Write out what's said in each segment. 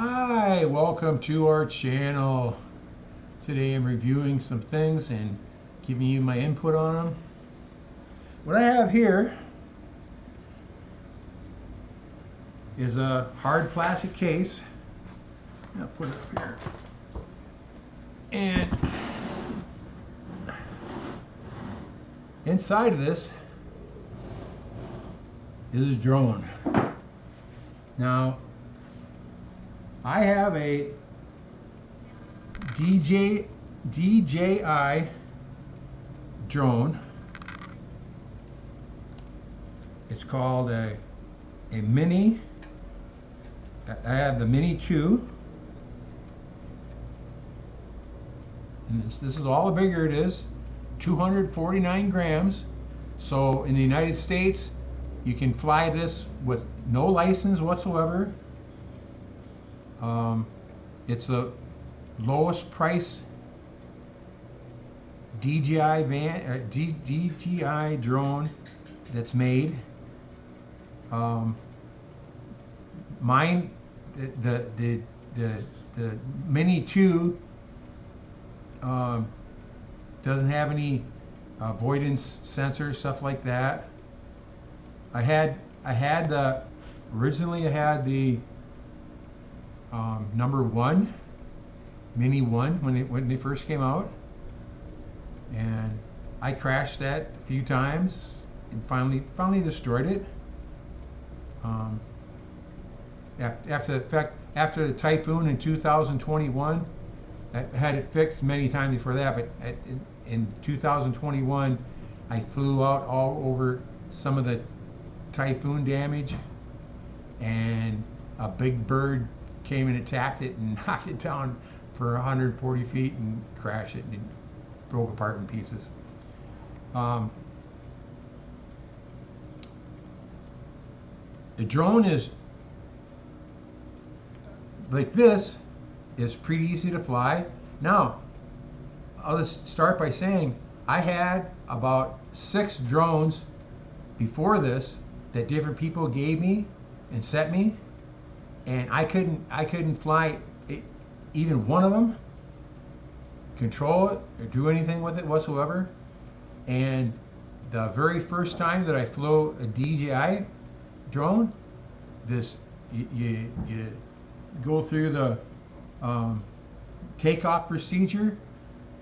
Hi, welcome to our channel. Today I'm reviewing some things and giving you my input on them. What I have here is a hard plastic case. I'll put it up here. And inside of this is a drone. Now, I have a DJI drone. It's called a Mini. I have the Mini 2. And this is all the bigger it is. 249 grams. So in the United States, you can fly this with no license whatsoever. It's the lowest price DJI DJI drone that's made. Mine, the Mini 2 doesn't have any avoidance sensors, stuff like that. Originally I had the number 1, Mini 1 when they first came out, and I crashed that a few times and finally destroyed it. After the typhoon in 2021, I had it fixed many times before that, but in 2021 I flew out all over some of the typhoon damage, and a big bird came and attacked it and knocked it down for 140 feet and crashed it, and it broke apart in pieces. The drone is like this, is pretty easy to fly. Now, I'll just start by saying I had about 6 drones before this that different people gave me and sent me, and I couldn't fly even one of them, control it or do anything with it whatsoever. And the very first time that I flew a DJI drone, you go through the takeoff procedure,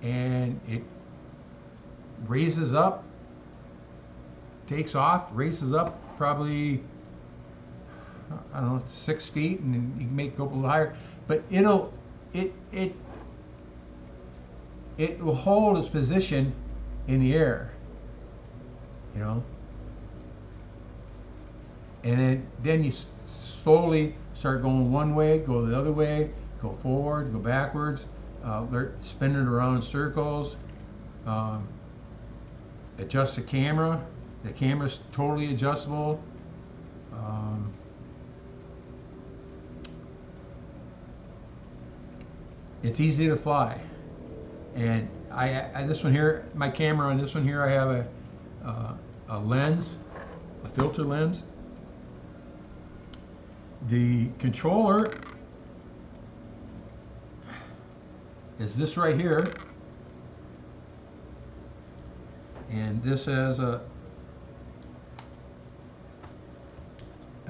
and it raises up, takes off, raises up probably, I don't know, 6 feet, and then you can make it go up a little higher, but it will hold its position in the air, you know, and then you slowly start going one way, go the other way, go forward, go backwards, spin it around in circles, adjust the camera. The camera's totally adjustable. It's easy to fly, and this one here, my camera on this one here, I have a lens, a filter lens. The controller is this right here, and this has I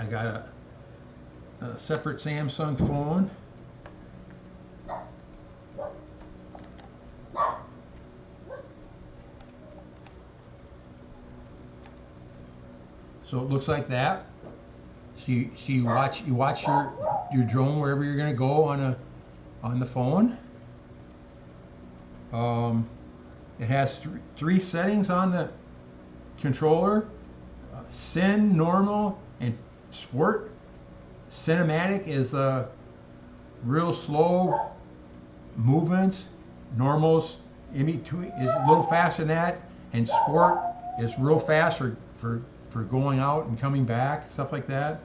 got a separate Samsung phone. So it looks like that. So you watch your drone wherever you're going to go on the phone. It has three settings on the controller: Cin, normal, and sport. Cinematic is real slow movements. Normal's in between, is a little faster than that, and sport is real fast for going out and coming back, stuff like that.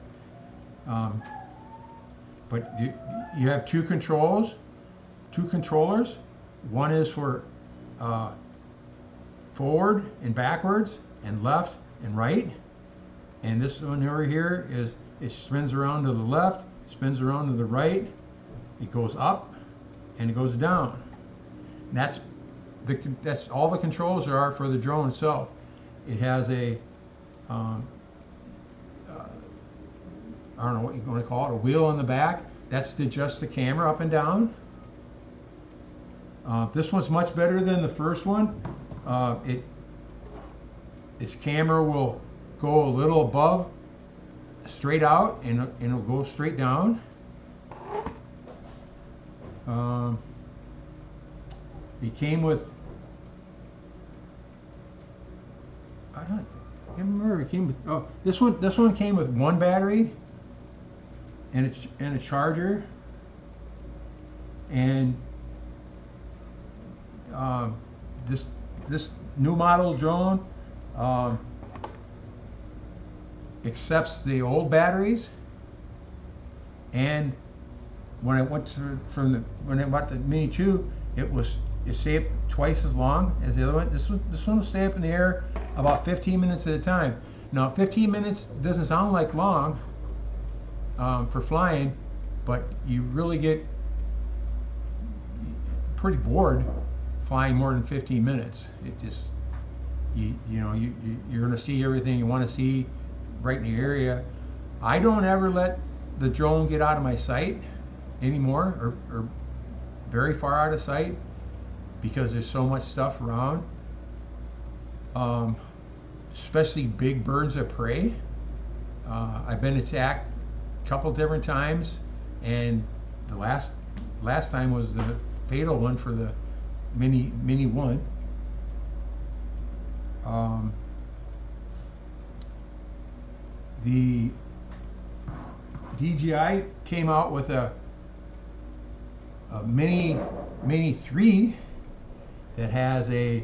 But you have two controllers. One is for forward and backwards, and left and right. And this one over here is, it spins around to the left, spins around to the right. it goes up and it goes down. And that's all the controls there are for the drone itself. It has a I don't know what you want to call it, a wheel on the back. That's to adjust the camera up and down. This one's much better than the first one. Its camera will go a little above, straight out, and it'll go straight down. It came with, I can't remember. It came with, oh, this one came with one battery and a charger, and this new model drone accepts the old batteries. And when I went when I bought the Mini 2, it stayed twice as long as the other one. This one will stay up in the air about 15 minutes at a time. Now 15 minutes doesn't sound like long for flying, but you really get pretty bored flying more than 15 minutes. It just, you're going to see everything you want to see right in the area. I don't ever let the drone get out of my sight anymore, or very far out of sight, because there's so much stuff around, especially big birds of prey. I've been attacked a couple different times, and the last time was the fatal one for the Mini 1. The DJI came out with a Mini 3 that has a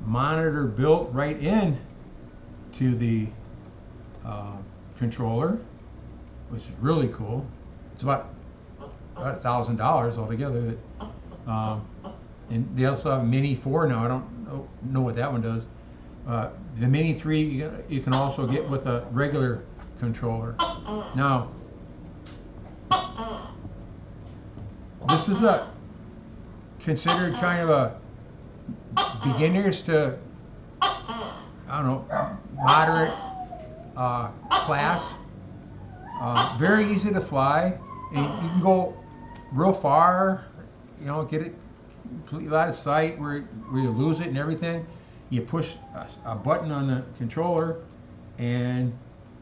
monitor built right in to the controller, which is really cool. It's about $1,000 altogether. And they also have a Mini 4 now. I don't know what that one does. The Mini 3 you can also get with a regular controller. Now, this is considered kind of a beginners to, I don't know, moderate class. Very easy to fly, and you can go real far. Get it completely out of sight where you lose it and everything. You push a button on the controller, and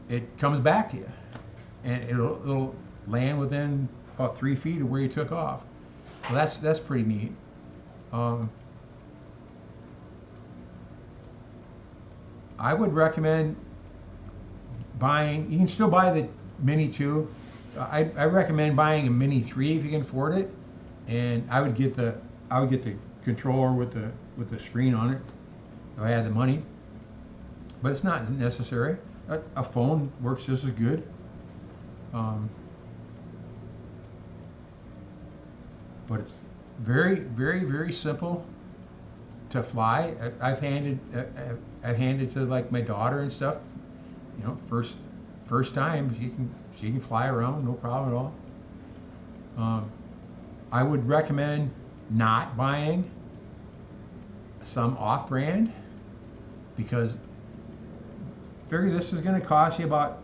it comes back to you, and it'll land within about 3 feet of where you took off. So that's pretty neat. I would recommend buying. You can still buy the Mini 2. I recommend buying a Mini 3 if you can afford it, and I would get the controller with the screen on it if I had the money. But it's not necessary. A phone works just as good. But it's very, very, very simple to fly. I've handed to like my daughter and stuff. First time she can fly around, no problem at all. I would recommend not buying some off-brand, because figure this is going to cost you about,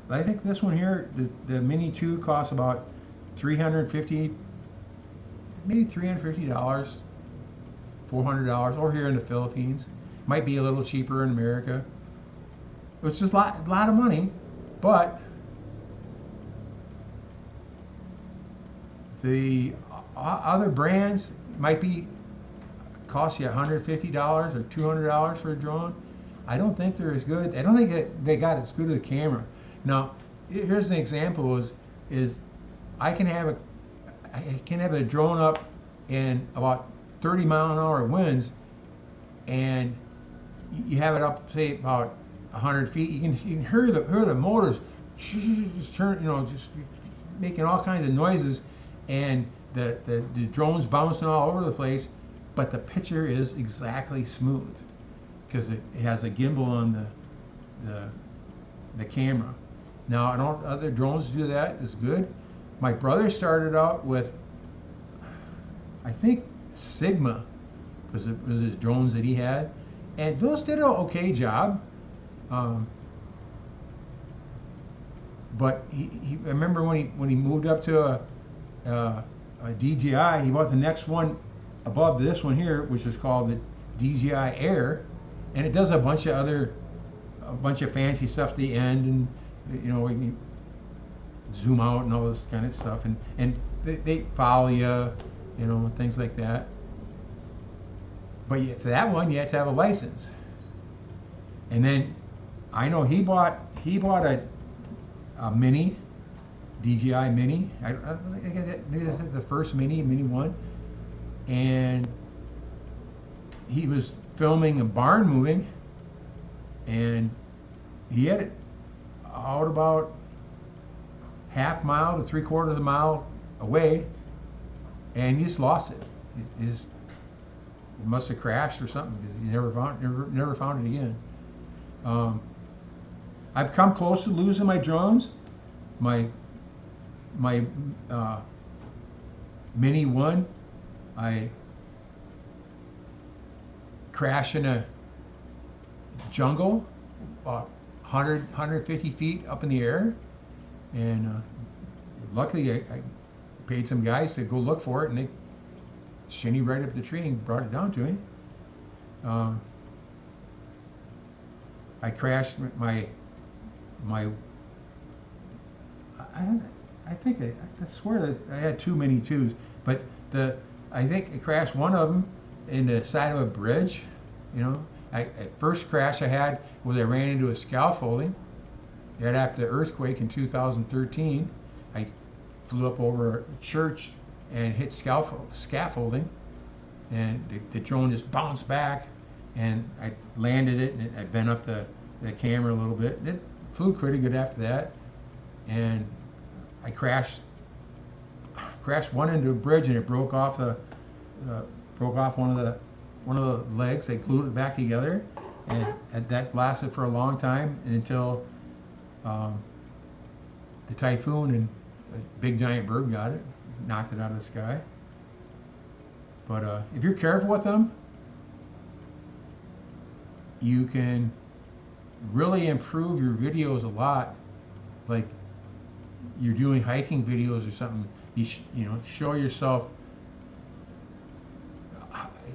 I think this one here, the Mini 2 costs about $350, maybe $350, $400 over here in the Philippines. Might be a little cheaper in America. It's just a lot of money, but the other brands might cost you $150 or $200 for a drone. I don't think they're as good. I don't think they got as good of a camera. Now, here's an example: is I can have a drone up in about 30-mile-an-hour winds, and you have it up, say, about 100 feet. You can hear the motors just turn, just making all kinds of noises, and the drone's bouncing all over the place, but the picture is exactly smooth because it has a gimbal on the camera. Now, I don't other drones do that. It's good. My brother started out with, I think, Sigma was his drones that he had, and those did an okay job. But I remember when he moved up to a DJI, he bought the next one above this one here, which is called the DJI Air, and it does a bunch of fancy stuff at the end, and you know, we can zoom out and all this kind of stuff, and they follow you, you know, things like that. But for that one, you have to have a license. And then I know he bought a Mini, DJI Mini. I maybe that's the first Mini 1, and he was filming a barn moving, and he had it out about half mile to 3/4 of the mile away, and he just lost it. It must have crashed or something, because he never found it again. I've come close to losing my drones. My Mini 1, I crashed in a jungle about 150 feet up in the air, and luckily I paid some guys to go look for it, and they shinny right up the tree and brought it down to me. I crashed my I swear that I had two Mini 2s, but I think I crashed one of them in the side of a bridge. You know, at first crash I had was I ran into a scaffolding. Right after the earthquake in 2013, I flew up over a church and hit scaffolding, and the drone just bounced back, and I landed it, and I bent up the camera a little bit, and it flew pretty good after that. And I crashed one into a bridge, and it broke off one of the legs. They glued it back together, and that lasted for a long time until the typhoon and a big giant bird got it, knocked it out of the sky. But if you're careful with them, you can really improve your videos a lot. Like you're doing hiking videos or something, you know, show yourself.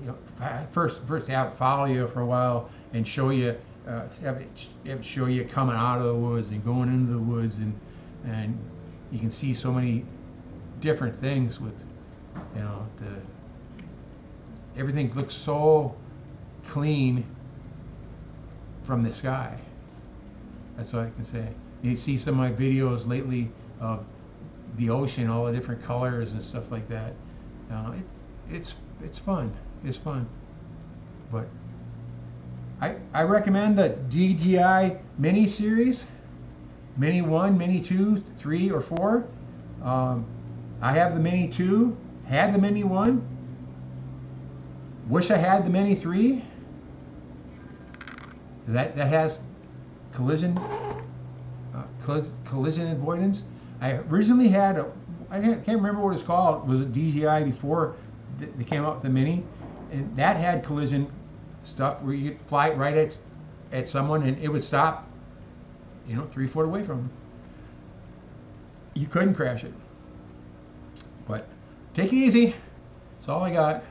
You know, first have it follow you for a while and show you, have it show you coming out of the woods and going into the woods, and you can see so many different things with, you know, everything looks so clean from the sky. That's all I can say. You see some of my videos lately of the ocean, all the different colors and stuff like that. It's fun. It's fun. But I recommend the DJI Mini series, Mini 1, Mini 2, 3, or 4. I have the Mini 2, had the Mini 1. Wish I had the Mini 3. That has collision avoidance. I originally had I can't remember what it's called. It was a DJI before they came out with the Mini, and that had collision stuff where you could fly right at someone and it would stop, you know, 3 foot away from them. You couldn't crash it. But take it easy. That's all I got.